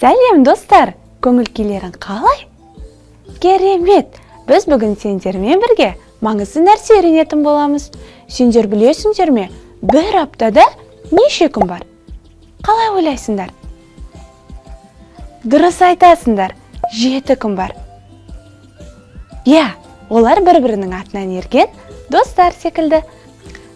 Сәлем, достар! Көңіл-күйлерің қалай? Керемет! Біз бүгін сендермен бірге маңызды нәрсе үйренетін боламыз. Сендер білесіңдер ме? Бір аптада неше күн бар? Қалай ойлайсыңдар? Дұрыс айтасыңдар, 7 күн бар. Олар бір-бірінің атынан ерген достар секілді.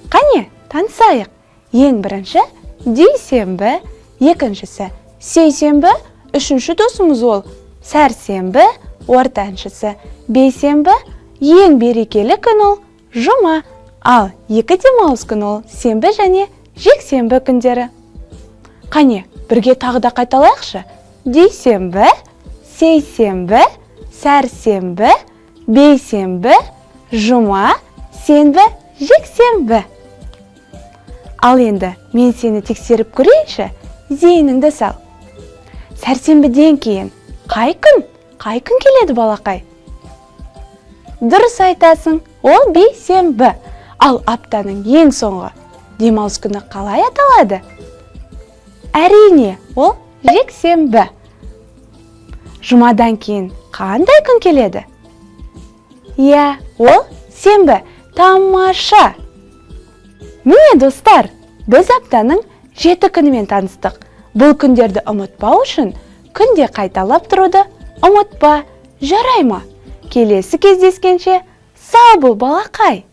Қане, танысайық. Ең бірінші дүйсенбі, екіншісі сейсенбі, үшінші досымыз ол сәрсенбі, ортаншысы бейсенбі, ең берекелі күн ол жұма, ал екі демалыс күн ол сенбі және жексенбі күндері. Қане, бірге тағы да қайталайықшы. Дүйсенбі, сейсенбі, сәрсенбі, бейсенбі, жұма, сенбі, жексенбі. Ал енді мен сені тексеріп көрейінші, зейініңді сал. Сәрсенбіден кейін қай күн келеді балақай? Дұрыс айтасың, ол бейсенбі. Ал аптаның ең соңғы демалыс күні қалай аталады? Әрине, ол жексенбі. Жұмадан кейін қандай күн келеді? Ол сенбі. Тамаша! Міне достар, біз аптаның 7 күнімен таныстық. Бұл күндерді ұмытпау үшін күнде қайталап тұруды ұмытпа, жарай ма? Келесі кездескенше сау бол балақай!